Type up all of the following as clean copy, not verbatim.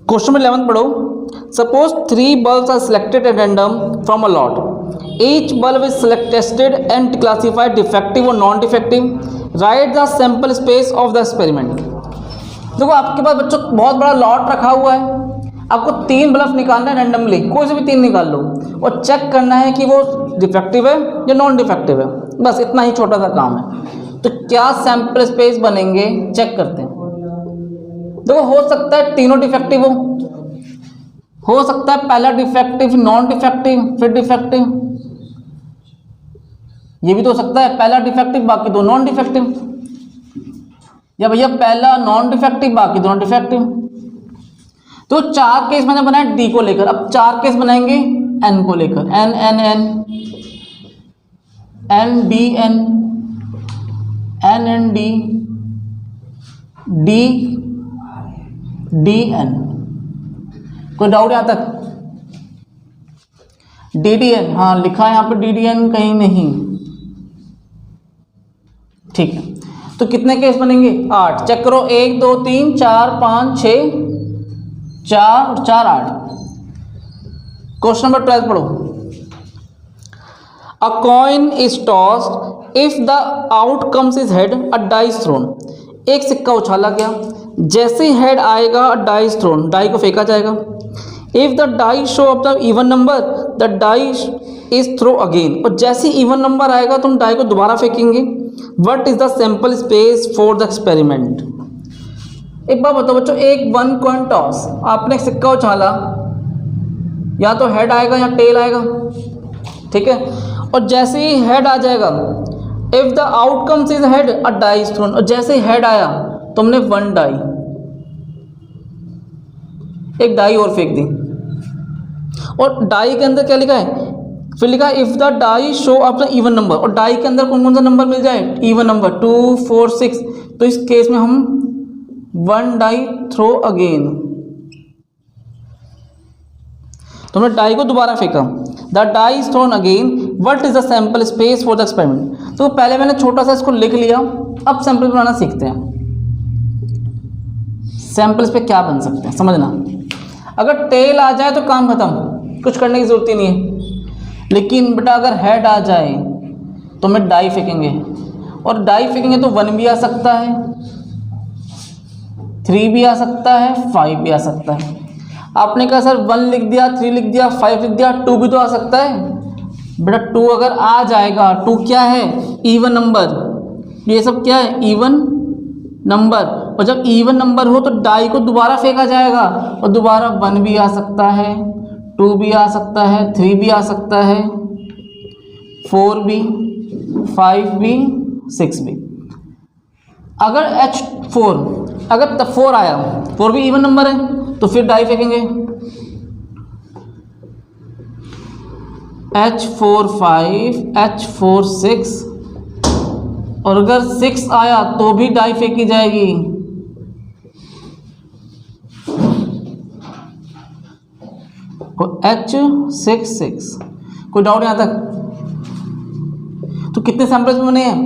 Question number 11 पढ़ो। Suppose 3 bulbs are selected at random from a lot. Each bulb is tested and classified defective or non-defective. Write the sample space of the experiment. देखो आपके पास बच्चों बहुत बड़ा lot रखा हुआ है, आपको 3 बल्ब निकालना है रैंडमली, कोई से भी 3 निकाल लो और चेक करना है कि वो डिफेक्टिव है या नॉन डिफेक्टिव है। बस इतना ही छोटा सा काम है। तो क्या सैंपल स्पेस बनेंगे, चेक करते हैं। देखो हो सकता है तीनों डिफेक्टिव हो सकता है पहला डिफेक्टिव, नॉन डिफेक्टिव, फिर डिफेक्टिव। ये भी तो हो सकता है पहला डिफेक्टिव बाकी दो नॉन डिफेक्टिव, या भैया पहला नॉन डिफेक्टिव बाकी दोनों डिफेक्टिव। तो 4 केस मैंने बनाया डी को लेकर, अब 4 केस बनाएंगे एन को लेकर, N N N N D N N N D D D N. कोई डाउट यहां तक? डी डी एन, हाँ लिखा है यहाँ पे डी डी एन, कहीं नहीं। ठीक है, तो कितने केस बनेंगे? 8। चेक करो, 1 2 3 4 5 6 4 और 4 8। क्वेश्चन नंबर 12 पढ़ो। A coin is tossed, if the outcomes is head, a dice thrown. एक सिक्का उछाला गया, जैसे हेड आएगा डाइस थ्रोन, डाई को फेंका जाएगा। If the die show up the even number, the die is throw again. और जैसे इवन नंबर आएगा तुम डाई को दोबारा फेंकेंगे। What is the sample space for the experiment? एक बात बताओ बच्चों, एक 1 कॉइन टॉस, आपने एक सिक्का उछाला, या तो हेड आएगा या टेल आएगा, ठीक है। और जैसे ही हेड आ जाएगा, if the outcomes is head, a die is thrown. और जैसे ही हेड आया तुमने 1 डाई, एक डाई और फेंक दी। और डाई के अंदर क्या लिखा है? फिर लिखा है if the die show up the even number. और डाई के अंदर कौन कौन सा नंबर मिल जाए? Even number 2 4 6। तो इस केस में हम 1 डाई थ्रो अगेन, तुमने डाई को दोबारा फेंका, the die is thrown again. What is the sample space for the experiment? तो पहले मैंने छोटा सा इसको लिख लिया, अब सैंपल बनाना सीखते हैं। सैंपल्स पे क्या बन सकते हैं समझना। अगर टेल आ जाए तो काम खत्म, कुछ करने की जरूरत ही नहीं है। लेकिन बेटा अगर हेड आ जाए तो मैं डाई फेंकेंगे, और डाई फेंकेंगे तो 1 भी आ सकता है, 3 भी आ सकता है, 5 भी आ सकता है। आपने कहा सर 1 लिख दिया, 3 लिख दिया, 5 लिख दिया, 2 भी तो आ सकता है। बेटा 2 अगर आ जाएगा, 2 क्या है? Even number. ये सब क्या है? Even number. और जब इवन नंबर हो तो डाई को दोबारा फेंका जाएगा, और दोबारा 1 भी आ सकता है, 2 भी आ सकता है, 3 भी आ सकता है, 4 भी, 5 भी, 6 भी। अगर H4, अगर 4 आया, 4 भी इवन नंबर है, तो फिर डाई फेंकेंगे। H4 5, H4 6, और अगर 6 आया तो भी डाई फेंकी जाएगी। H6 6। कोई डाउट यहां तक? तो कितने सैंपल्स बने हैं?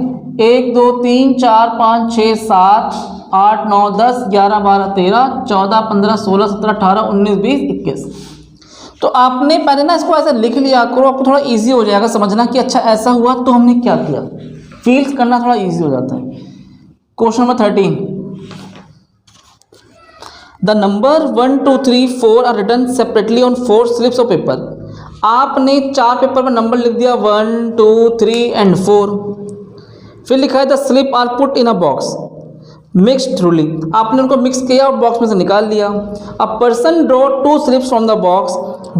1 2 3 4 5 6 7 8 9 10 11 12 13 14 15 16 17 18 19 20 21। तो आपने पहले ना इसको ऐसे लिख लिया करो, आपको थोड़ा इजी हो जाएगा समझना कि अच्छा ऐसा हुआ तो हमने क्या किया। फील करना थोड़ा इजी हो जाता है। Question number 13। The number 1 2 3 4 are written separately on 4 slips of paper. आपने 4 पेपर पर नंबर लिख दिया 1 2 3 एंड 4। फिर लिखा है the slip are put in a box mixed thoroughly. आपने उनको मिक्स किया और बॉक्स में से निकाल लिया। A person draw 2 slips from the box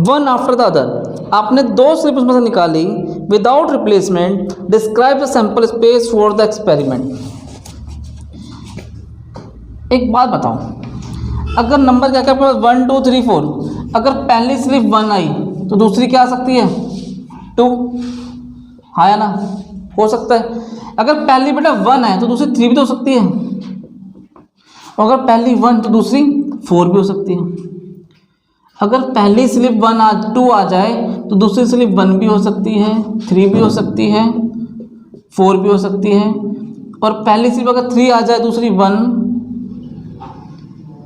one after the other. आपने 2 स्लिप उसमें से निकाली without replacement. Describe the sample space for the experiment. एक बात बताओ, अगर नंबर क्या क्या 1 2 3 4, अगर पहली स्लिप 1 आई तो दूसरी क्या आ सकती है? 2। हाँ या ना? हो सकता है। अगर पहली बेटा 1 है तो दूसरी 3 भी तो हो सकती है, और अगर पहली 1 तो दूसरी 4 भी हो सकती है। अगर पहली स्लिप 2 आ जाए तो दूसरी स्लिप 1 भी हो सकती है, 3 भी हो सकती है, 4 भी हो सकती है। और पहली स्लिप अगर 3 आ जाए दूसरी 1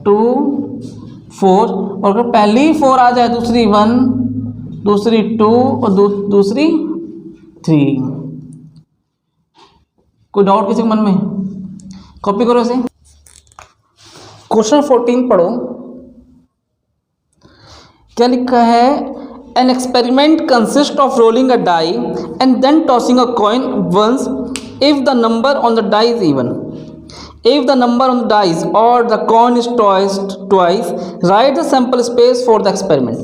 2 4, और अगर पहली 4 आ जाए, दूसरी 1, दूसरी 2 और दूसरी 3। कोई डाउट किसी के मन में? कॉपी करो इसे। क्वेश्चन 14 पढ़ो। क्या लिखा है? An experiment consist of rolling a die and then tossing a coin once if the number on the die is even. If the number on the dice और the coin is twice, right the sample space for the experiment.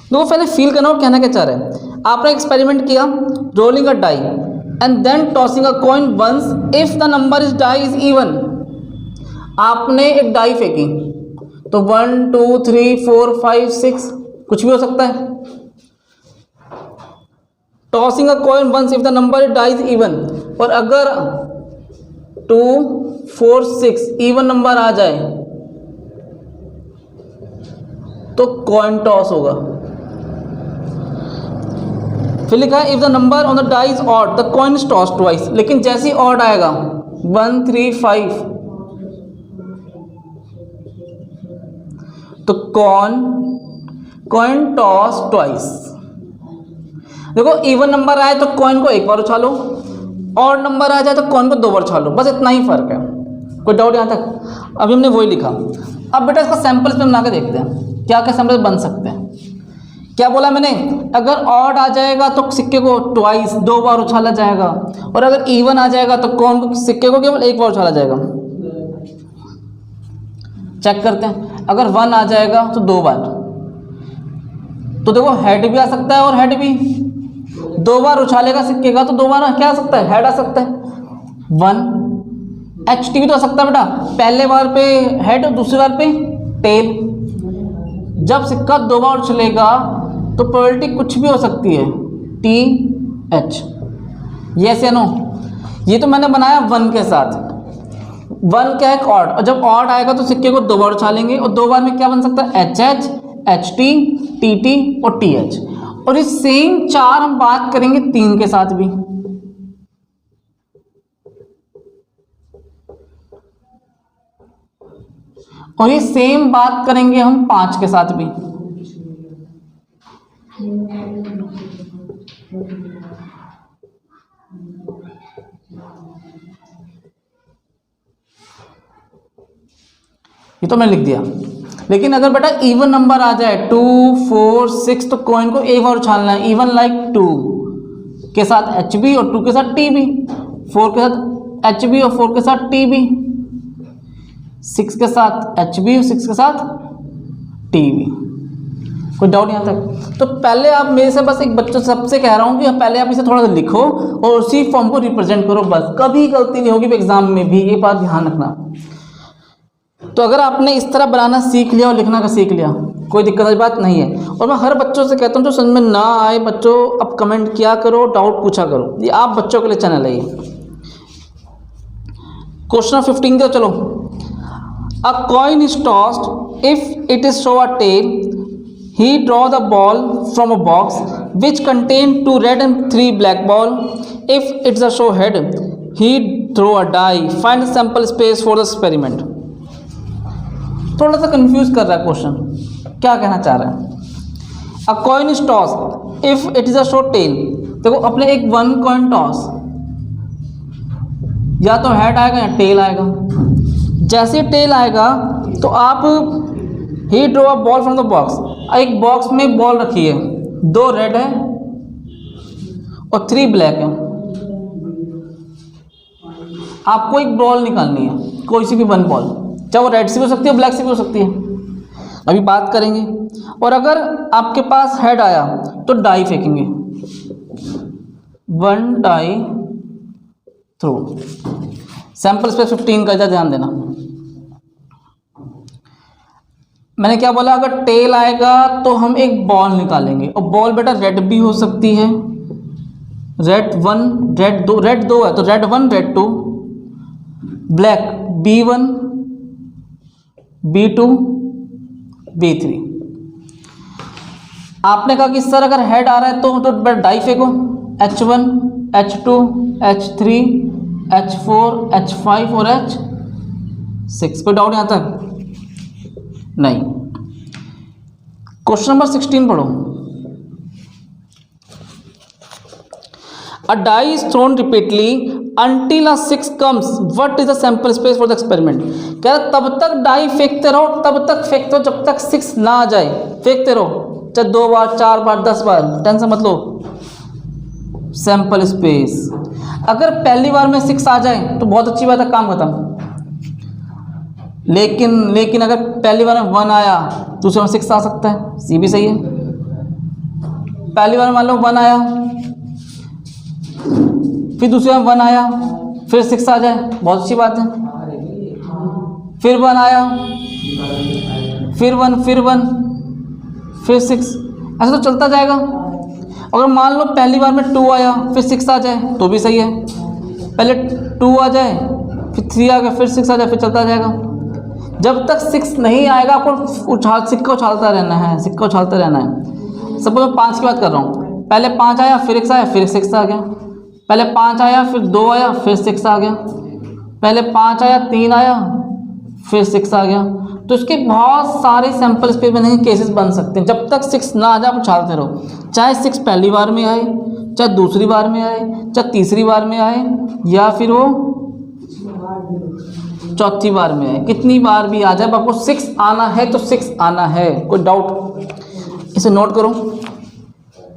देखो पहले feel करना और कहना क्या चाह रहे हैं। आपने एक्सपेरिमेंट किया, rolling a die and then tossing a coin once if the number is die is even. आपने एक डाई फेंकी तो 1 2 3 4 5 6 कुछ भी हो सकता है। Tossing a coin once if the number is die is even, और अगर 2 4 6 इवन नंबर आ जाए तो कॉइन टॉस होगा। फिर लिखा है if the number on the die is odd the coin is toss twice. लेकिन जैसे ही ऑड आएगा 1 3 5 तो कॉइन टॉस ट्वाइस। देखो इवन नंबर आए तो कॉइन को एक बार उछालो, और नंबर आ जाए तो कॉइन को 2 बार उछालो, बस इतना ही फर्क है। कोई डाउट यहाँ तक? अभी हमने वही लिखा। अब बेटा इसका सैंपल्स पे बना के देखते हैं क्या क्या सैंपल्स बन सकते हैं। क्या बोला मैंने? अगर ऑड आ जाएगा तो सिक्के को ट्वाइस 2 बार उछाला जाएगा, और अगर इवन आ जाएगा तो कॉइन को सिक्के को केवल 1 बार उछाला जाएगा। चेक करते हैं। अगर 1 आ जाएगा तो 2 बार, तो देखो हेड भी आ सकता है और हेड भी। 2 बार उछालेगा सिक्के का तो 2 बार क्या आ सकता है? हेड आ सकता है। 1 HT भी तो आ सकता है बेटा, पहले बार पे हेड और दूसरी बार पे टेल। जब सिक्का 2 बार उछलेगा तो प्रोबेबिलिटी कुछ भी हो सकती है, TH। यस या नो? ये तो मैंने बनाया 1 के साथ। 1 क्या है? ऑड, और जब ऑड आएगा तो सिक्के को 2 बार उछालेंगे, और 2 बार में क्या बन सकता है? HH, HT, TT और TH। और ये सेम 4 हम बात करेंगे 3 के साथ भी। और ये सेम बात करेंगे हम 5 के साथ भी। ये तो मैंने लिख दिया। लेकिन अगर बेटा इवन नंबर आ जाए 2 4 6 तो कॉइन को एक बार उछालना है। इवन लाइक 2 के साथ HB और 2 के साथ TB, 4 के साथ HB और 4 के साथ TB, 6 के साथ HB और 6 के साथ TB। कोई डाउट यहाँ तक? तो पहले आप मेरे से बस एक बच्चों सबसे कह रहा हूँ कि पहले आप इसे थोड़ा सा लिखो और उसी फॉर्म को रिप्रेजेंट करो, बस कभी गलती नहीं होगी एग्जाम में भी, ये बात ध्यान रखना। तो अगर आपने इस तरह बनाना सीख लिया और लिखना का सीख लिया, कोई दिक्कत वाली बात नहीं है। और मैं हर बच्चों से कहता हूँ जो समझ में ना आए बच्चों अब कमेंट किया करो, डाउट पूछा करो, ये आप बच्चों के लिए चैनल है ये। क्वेश्चन 15 का चलो। A coin is tossed, if it is show a tail, he draw the ball from a box which contain 2 red and 3 black ball. If it's a show head, he throw a die. Find the sample space for the experiment. थोड़ा सा confuse कर रहा है question, क्या कहना चाह रहा है? A coin is tossed if it is a show tail. देखो अपने एक 1 coin toss, या तो हेड आएगा या टेल आएगा। जैसे टेल आएगा तो आप ही draw a ball from the box, एक बॉक्स में बॉल रखी है, 2 रेड है और 3 ब्लैक है। आपको एक बॉल निकालनी है, कोई सी भी 1 बॉल, चाहे वो रेड से भी हो सकती है ब्लैक से भी हो सकती है, अभी बात करेंगे। और अगर आपके पास हेड आया तो डाई फेंकेंगे, 1 डाई थ्रो। सैंपल स्पेस 15 का ध्यान देना। मैंने क्या बोला? अगर टेल आएगा तो हम एक बॉल निकालेंगे, और बॉल बेटा रेड भी हो सकती है, रेड 1 रेड 2, रेड 2 है तो red 1 red 2, black B1 B2 B3। आपने कहा कि सर अगर हेड आ रहा है तो डाई फेंको, H1 H2 H3 H4 H5 और H6। कोई डाउट यहाँ तक? नहीं। क्वेश्चन नंबर 16 पढ़ो। A die is thrown repeatedly until a 6 comes. What is the sample space for the experiment? क्या तब तक डाई फेंकते रहो, तब तक फेंकते रहो जब तक 6 ना आ जाए, फेंकते रहो, चाहे 2 बार 4 बार 10 बार, टेंशन मत लो। सैंपल स्पेस अगर पहली बार में 6 आ जाए तो बहुत अच्छी बात है, काम खत्म। लेकिन अगर पहली बार में 1 आया, दूसरे में 6 आ सकता है, सी भी सही है। पहली बार मान लो 1 आया, फिर दूसरे में 1 आया, फिर 6 आ जाए, बहुत अच्छी बात है। फिर 1 आया, फिर 1, फिर 1, फिर 6, ऐसा तो चलता जाएगा। अगर मान लो पहली बार में 2 आया, फिर 6 आ जाए तो भी सही है। पहले 2 आ जाए, फिर 3 आ गया, फिर 6 आ जाए, फिर चलता जाएगा। जब तक 6 नहीं आएगा आपको सिक्का उछालता रहना है, सिक्का उछालता रहना है। सपोज मैं 5 की बात कर रहा हूँ, पहले 5 आया, फिर 1 आया, फिर 6 आ गया। पहले 5 आया, फिर 2 आया, फिर 6 आ गया। पहले 5 आया, 3 आया, फिर 6 आ गया। तो इसके बहुत सारे सैंपल स्पेस बनेंगे, केसेस बन सकते हैं। जब तक 6 ना आ जाए आप उछालते रहो, चाहे 6 पहली बार में आए, चाहे दूसरी बार में आए, चाहे तीसरी बार में आए, या फिर वो चौथी बार में आए। कितनी बार भी आ जाए, आपको 6 आना है तो 6 आना है, कोई डाउट? इसे नोट करो।